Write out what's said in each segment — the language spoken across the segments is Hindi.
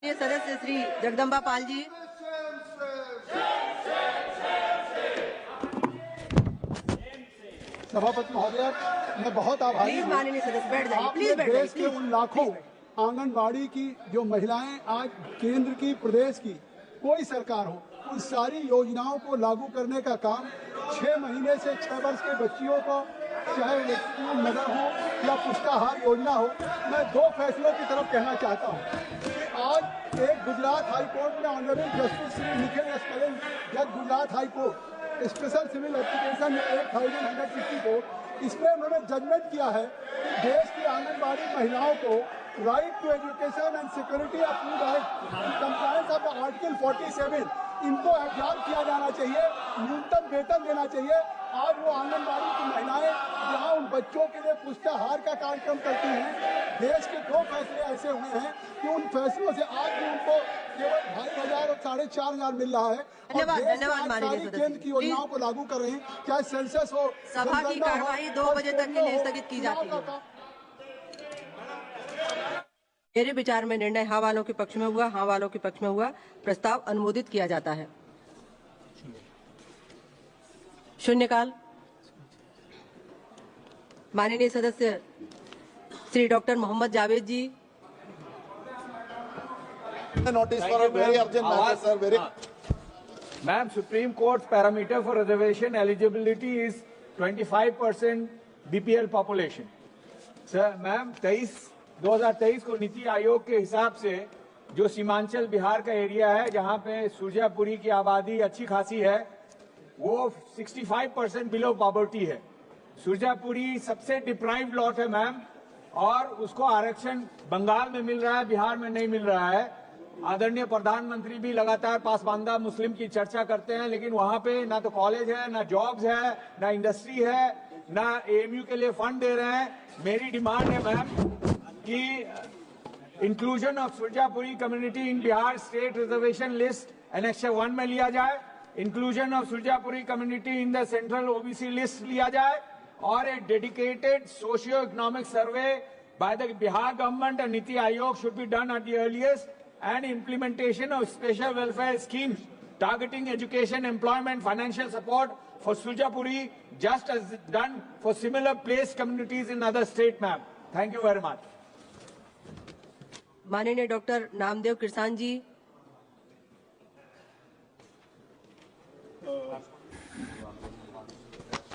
सदस्य श्री जगदम्बा पाल जी। सभापति महोदय, मैं बहुत आभारी हूँ। माननीय सदस्य बैठ जाइए, आपने देश के उन लाखों आंगनबाड़ी की जो महिलाएं आज केंद्र की, प्रदेश की, कोई सरकार हो, उन सारी योजनाओं को लागू करने का काम 6 महीने से 6 वर्ष के बच्चियों को, चाहे स्कूल नगर हो या पुष्टाहार योजना हो। मैं 2 फैसलों की तरफ कहना चाहता हूँ कि आज एक गुजरात हाई कोर्ट में honourable justice Shri Nikhil S Kariel, जज Gujarat high court, special civil application 8164, इसमें उन्होंने जजमेंट किया है कि देश की आंगनबाड़ी महिलाओं को right to education and security of food act compliance of article 47, इनको एग्जाम किया जाना चाहिए, न्यूनतम वेतन देना चाहिए। आज वो आंगनबाड़ी की महिलाएं जहां उन बच्चों के लिए पुष्टाहार का कार्यक्रम करती हैं, देश के 2 फैसले ऐसे हुए हैं कि उन फैसलों से आज भी उनको केवल 2500 और 4500 मिल रहा है। धन्यवाद माननीय सदस्य। केंद्र की योजनाओं को लागू कर रहे हैं, चाहे सेंसस हो। सभा की कार्यवाही 2 बजे तक के लिए स्थगित की जाती है। मेरे विचार में निर्णय हाँ वालों के पक्ष में हुआ, हाँ वालों के पक्ष में हुआ। प्रस्ताव अनुमोदित किया जाता है। शून्यकाल। माननीय सदस्य Shri doctor Mohammad Javed ji. Notice for a very urgent matter, sir. Very. Ma'am, Supreme Court's parameter for reservation eligibility is 25% BPL population. Sir, ma'am, 2023 को नीति आयोग के हिसाब से जो सीमांचल बिहार का एरिया है, जहां पे सुरजापुरी की आबादी अच्छी खासी है, वो 65% बिलो पॉवर्टी है। सुरजापुरी सबसे डिप्राइव्ड लॉट है मैम, और उसको आरक्षण बंगाल में मिल रहा है, बिहार में नहीं मिल रहा है। आदरणीय प्रधानमंत्री भी लगातार पासबांदा मुस्लिम की चर्चा करते हैं, लेकिन वहां पे ना तो कॉलेज है, ना जॉब्स है, ना इंडस्ट्री है, ना एएमयू के लिए फंड दे रहे हैं। मेरी डिमांड है मैम कि inclusion of Surjapuri community in Bihar state reservation list annexure 1 में लिया जाए, inclusion of Surjapuri community in the central OBC list लिया जाए, और ए dedicated socio economic survey by the Bihar government and Niti Aayog should be done at the earliest, and implementation of special welfare schemes targeting education, employment, financial support for Suryapuri, just as done for similar placed communities in other states, ma'am. Thank you very much. माननीय doctor Namdev Kirsan ji.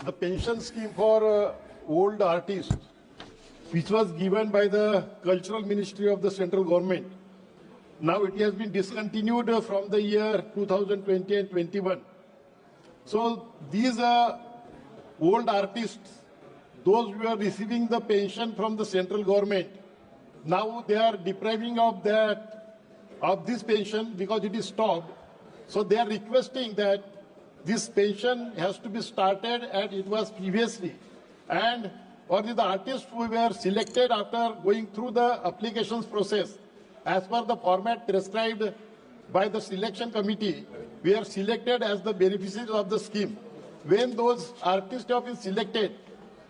The pension scheme for old artists, which was given by the Cultural Ministry of the central government, now it has been discontinued from the year 2020 and 21. So these old artists, those who are receiving the pension from the central government, now they are depriving of this pension because it is stopped. So they are requesting that this pension has to be started as it was previously. And for the artists who were selected after going through the applications process, as per the format prescribed by the selection committee, we are selected as the beneficiaries of the scheme. When those artists have been selected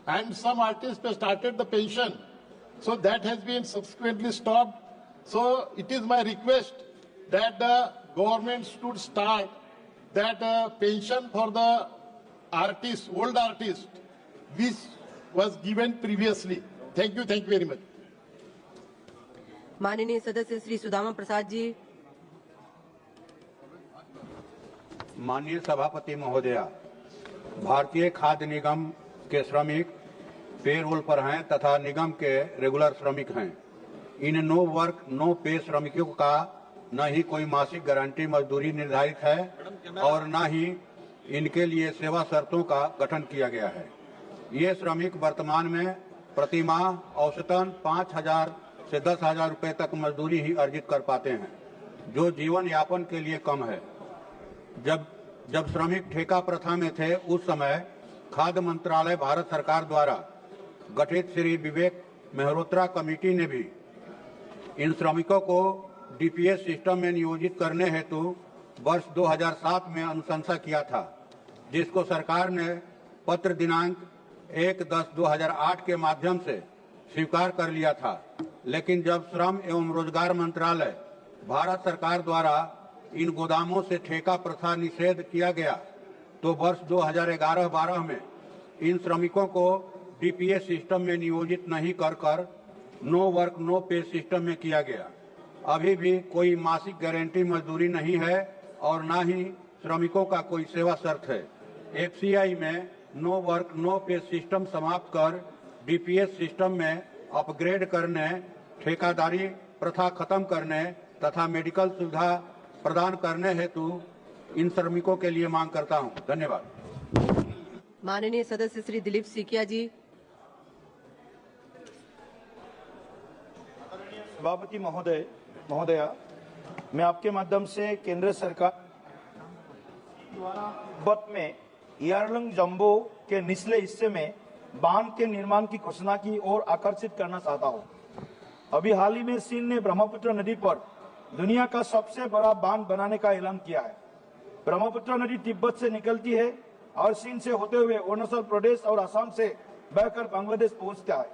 and some artists have started the pension, so that has been subsequently stopped. So it is my request that the government should start that pension for the artists, old artists, which was given previously. Thank you very much. माननीय सदस्य श्री सुदामा प्रसाद जी। माननीय सभापति महोदया, भारतीय खाद्य निगम के श्रमिक पेरोल पर हैं तथा निगम के रेगुलर श्रमिक हैं। इन नो वर्क नो पे श्रमिकों का न ही कोई मासिक गारंटी मजदूरी निर्धारित है और न ही इनके लिए सेवा शर्तों का गठन किया गया है। ये श्रमिक वर्तमान में प्रति माह औसतन 5,000 से 10,000 रुपए तक मजदूरी ही अर्जित कर पाते हैं, जो जीवन यापन के लिए कम है। जब श्रमिक ठेका प्रथा में थे, उस समय खाद्य मंत्रालय भारत सरकार द्वारा गठित श्री विवेक मेहरोत्रा कमेटी ने भी इन श्रमिकों को डीपीएस सिस्टम में नियोजित करने हेतु वर्ष 2007 में अनुशंसा किया था, जिसको सरकार ने पत्र दिनांक 1/10/2008 के माध्यम से स्वीकार कर लिया था। लेकिन जब श्रम एवं रोजगार मंत्रालय भारत सरकार द्वारा इन गोदामों से ठेका प्रथा निषेध किया गया तो वर्ष 2011-12 में इन श्रमिकों को डीपीएस सिस्टम में नियोजित नहीं कर नो वर्क नो पे सिस्टम में किया गया। अभी भी कोई मासिक गारंटी मजदूरी नहीं है और न ही श्रमिकों का कोई सेवा शर्त है। एफसीआई में नो वर्क नो पे सिस्टम समाप्त कर डीपीएस सिस्टम में अपग्रेड करने, ठेकेदारी प्रथा खत्म करने तथा मेडिकल सुविधा प्रदान करने हेतु इन श्रमिकों के लिए मांग करता हूं। धन्यवाद। माननीय सदस्य श्री दिलीप सीकिया जी। सभापति महोदया, मैं आपके माध्यम से केंद्र सरकार द्वारा तिब्बत में यारलंग जम्बो के निचले हिस्से में बांध के निर्माण की घोषणा की ओर आकर्षित करना चाहता हूं। अभी हाल ही में चीन ने ब्रह्मपुत्र नदी पर दुनिया का सबसे बड़ा बांध बनाने का ऐलान किया है। ब्रह्मपुत्र नदी तिब्बत से निकलती है और चीन से होते हुए अरुणाचल प्रदेश और असम से बहकर बांग्लादेश पहुंचता है।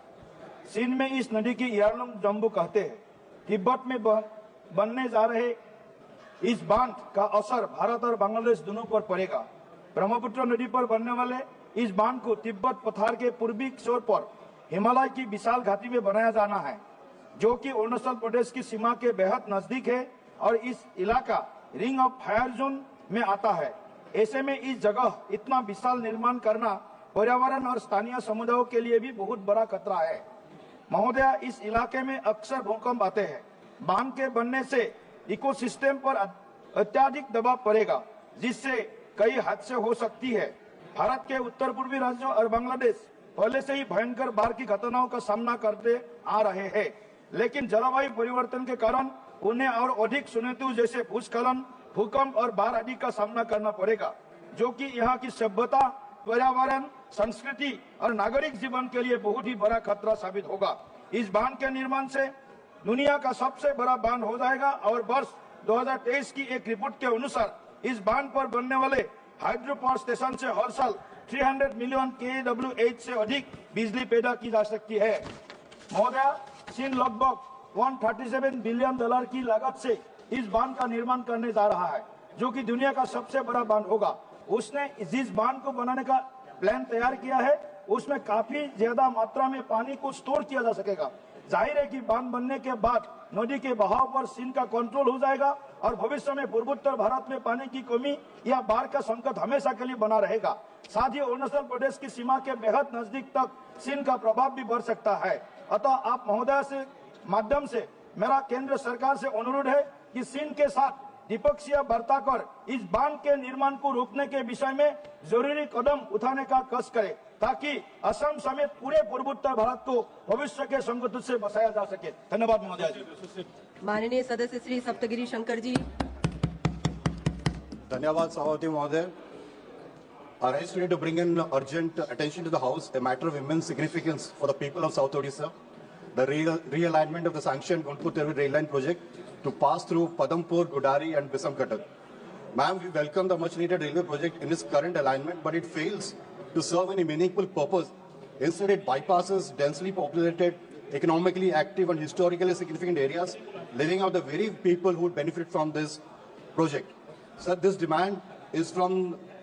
चीन में इस नदी की यारलंग जम्बो कहते हैं। तिब्बत में बनने जा रहे इस बांध का असर भारत और बांग्लादेश दोनों पर पड़ेगा। ब्रह्मपुत्र नदी पर बनने वाले इस बांध को तिब्बत पठार के पूर्वी छोर पर हिमालय की विशाल घाटी में बनाया जाना है, जो कि अरुणाचल प्रदेश की सीमा के बेहद नजदीक है और इस इलाका रिंग ऑफ फायर जोन में आता है। ऐसे में इस जगह इतना विशाल निर्माण करना पर्यावरण और स्थानीय समुदायों के लिए भी बहुत बड़ा खतरा है। महोदया, इस इलाके में अक्सर भूकंप आते हैं। बांध के बनने से इकोसिस्टम पर अत्यधिक दबाव पड़ेगा, जिससे कई हादसे हो सकती है। भारत के उत्तर पूर्वी राज्यों और बांग्लादेश पहले से ही भयंकर बाढ़ की घटनाओं का सामना करते आ रहे हैं, लेकिन जलवायु परिवर्तन के कारण उन्हें और अधिक चुनौतियों जैसे भूस्खलन, भूकंप और बाढ़ आदि का सामना करना पड़ेगा, जो कि यहाँ की सभ्यता, पर्यावरण, संस्कृति और नागरिक जीवन के लिए बहुत ही बड़ा खतरा साबित होगा। इस बांध के निर्माण से दुनिया का सबसे बड़ा बांध हो जाएगा और वर्ष 2023 की एक रिपोर्ट के अनुसार इस बांध पर बनने वाले हाइड्रो पावर स्टेशन से हर साल 300 मिलियन kWh से अधिक बिजली पैदा की जा सकती है। महोदया, चीन लगभग $137 बिलियन की लागत से इस बांध का निर्माण करने जा रहा है, जो कि दुनिया का सबसे बड़ा बांध होगा। उसने जिस बांध को बनाने का प्लान तैयार किया है, उसमें काफी ज्यादा मात्रा में पानी को स्टोर किया जा सकेगा। जाहिर है कि बांध बनने के बाद नदी के बहाव पर चीन का कंट्रोल हो जाएगा और भविष्य में पूर्वोत्तर भारत में पानी की कमी या बाढ़ का संकट हमेशा के लिए बना रहेगा। साथ ही अरुणाचल प्रदेश की सीमा के बेहद नजदीक तक चीन का प्रभाव भी बढ़ सकता है। अतः आप महोदय से माध्यम से मेरा केंद्र सरकार से अनुरोध है कि चीन के साथ द्विपक्षीय वार्ता कर इस बांध के निर्माण को रोकने के विषय में जरूरी कदम उठाने का कष्ट करे, ताकि असम समेत पूरे पूर्वोत्तर भारत को भविष्य के संकट से बचाया जा सके। धन्यवाद महोदय जी। माननीय सदस्य श्री सप्तगिरी शंकर जी। धन्यवाद सभापति महोदय। I rise today to bring in urgent attention to the House a matter of immense significance for the people of South Odisha, the realignment of the sanctioned Gunpur-Terur rail line project to pass through Padampur, Gudari and Bisamkatak. Ma'am, we welcome the much-needed railway project in its current alignment, but it fails to serve any meaningful purpose. Instead, it bypasses densely populated, economically active and historically significant areas, leaving out the very people who would benefit from this project. Sir, this demand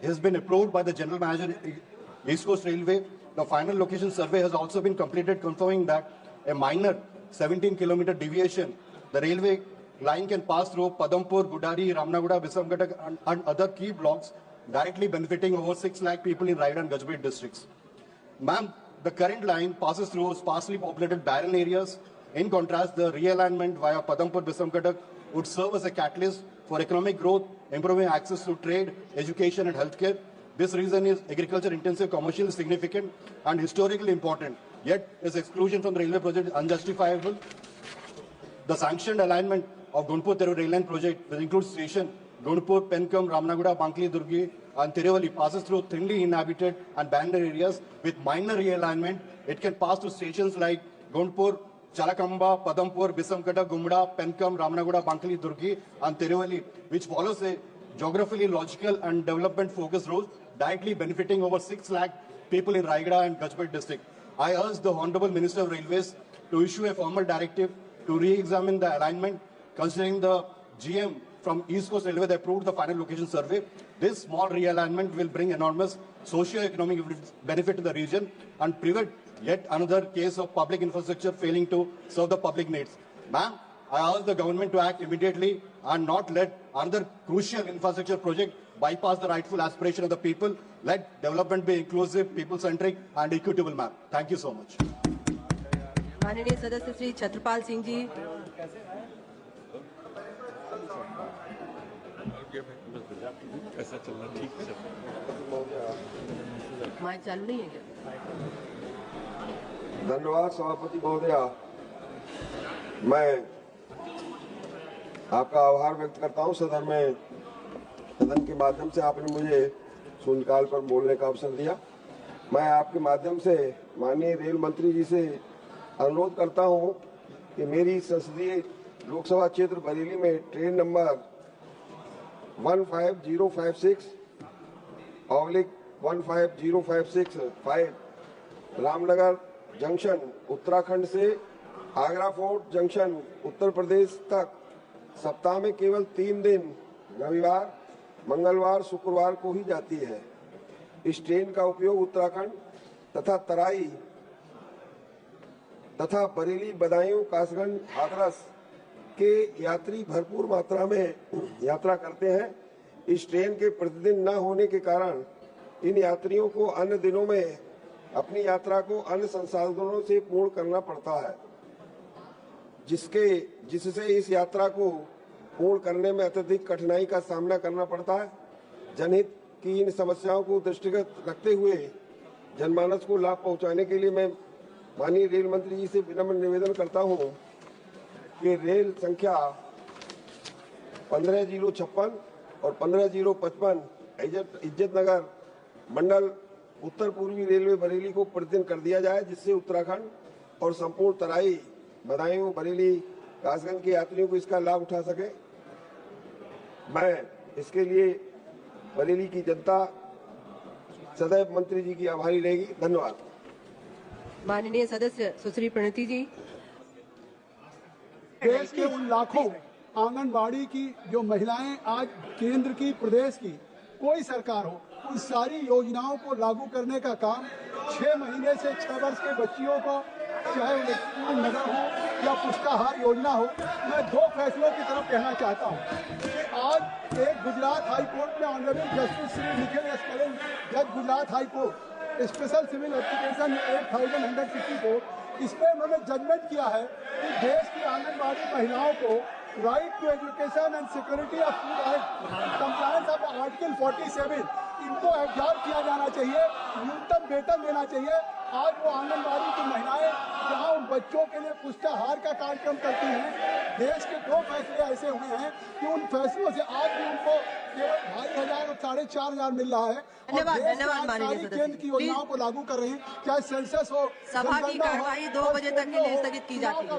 has been approved by the General Manager, East Coast Railway. The final location survey has also been completed, confirming that a minor 17-kilometer deviation, the railway line can pass through Padampur, Gudari, Ramnaguda, Bisamkatak and other key blocks, directly benefiting over 6 lakh people in Raigad and Gajbet districts. Ma'am, the current line passes through sparsely populated barren areas. In contrast, the realignment via Padampur, Bisamkatak would serve as a catalyst for economic growth, improving access to trade, education and healthcare. This reason is agriculture-intensive, commercially significant and historically important. Yet, its exclusion from the railway project is unjustifiable. The sanctioned alignment of Gunpur-Terur rail line project, which includes station Gunpur, Penkam, Ramnaguda, Bankli, Durgi and Tiruvali, passes through thinly inhabited and banded areas. With minor realignment, it can pass through stations like Gunpur, Chalakamba, Padampur, Bisamkatak, Gumda, Penkam, Ramnaguda, Bankli, Durgi and Tiruvali, which follows a geographically logical and development-focused route, directly benefiting over 6 lakh people in Raigada and Gajbet district. I urge the Honorable Minister of Railways to issue a formal directive to re-examine the alignment, considering the GM from East Coast Railway, they approved the final location survey. This small realignment will bring enormous socio-economic benefit to the region and prevent yet another case of public infrastructure failing to serve the public needs. Ma'am, I ask the government to act immediately and not let another crucial infrastructure project bypass the rightful aspiration of the people. Let development be inclusive, people-centric and equitable, ma'am. Thank you so much. माननीय सदस्य श्री छत्रपाल सिंह जी। माइक चालू नहीं है क्या? धन्यवाद सभापति महोदया। मैं आपका आभार व्यक्त करता हूं सदन के माध्यम से आपने मुझे शून्यकाल पर बोलने का अवसर दिया। मैं आपके माध्यम से माननीय रेल मंत्री जी से अनुरोध करता हूं कि मेरी संसदीय लोकसभा क्षेत्र बरेली में train number 15056/15056-5 Ramnagar junction Uttarakhand से आगरा फोर्ट जंक्शन उत्तर प्रदेश तक सप्ताह में केवल 3 दिन रविवार, मंगलवार, शुक्रवार को ही जाती है। इस ट्रेन का उपयोग उत्तराखंड तथा तराई तथा बरेली, बदायूं, कासगंज, हाथरस के यात्री भरपूर मात्रा में यात्रा करते हैं। इस ट्रेन के प्रतिदिन न होने के कारण इन यात्रियों को अन्य दिनों में अपनी यात्रा को अन्य संसाधनों से पूर्ण करना पड़ता है, जिससे इस यात्रा को पूर्ण करने में अत्यधिक कठिनाई का सामना करना पड़ता है। जनहित की इन समस्याओं को दृष्टिगत रखते हुए जनमानस को लाभ पहुंचाने के लिए मैं माननीय रेल मंत्री जी से विनम्र निवेदन करता हूं कि रेल संख्या 15056 और 15055 इज्जतनगर मंडल उत्तर पूर्वी रेलवे बरेली को प्रतिदिन कर दिया जाए, जिससे उत्तराखंड और संपूर्ण तराई, बदायूं, बरेली, कासगंज के यात्रियों को इसका लाभ उठा सके। मैं इसके लिए बरेली की जनता सदैव मंत्री जी की आभारी रहेगी। धन्यवाद। माननीय सदस्य सुश्री प्रणति जी। देश के उन लाखों आंगनबाड़ी की जो महिलाएं आज केंद्र की, प्रदेश की कोई सरकार हो, उन सारी योजनाओं को लागू करने का काम 6 महीने से 6 वर्ष के बच्चियों को, चाहे इलेक्ट्रिक नगर हो या पुष्टाहार योजना हो। मैं 2 फैसलों की तरफ कहना चाहता हूँ कि आज एक गुजरात हाई कोर्ट में honourable justice Shri Nikhil S Karen, जज Gujarat high court, special civil application 8164, इसमें उन्होंने जजमेंट किया है कि देश की आंगनबाड़ी महिलाओं को right to education and security of food act compliance of article 47 इनको एब्जॉर्ब किया जाना चाहिए, न्यूनतम वेतन देना चाहिए। आज वो आंगनबाड़ी की महिलाएं जहां उन बच्चों के लिए पुष्टाहार का कार्यक्रम करती हैं, देश के 2 फैसले ऐसे हुए हैं कि उन फैसलों से आज भी उनको केवल 2500 और 4500 मिल रहा है। धन्यवाद माननीय सदस्य। केंद्र की योजनाओं को लागू कर रहे हैं, चाहे सेंसस हो, सभा की कार्यवाही 2 बजे तक के लिए स्थगित की जाती है।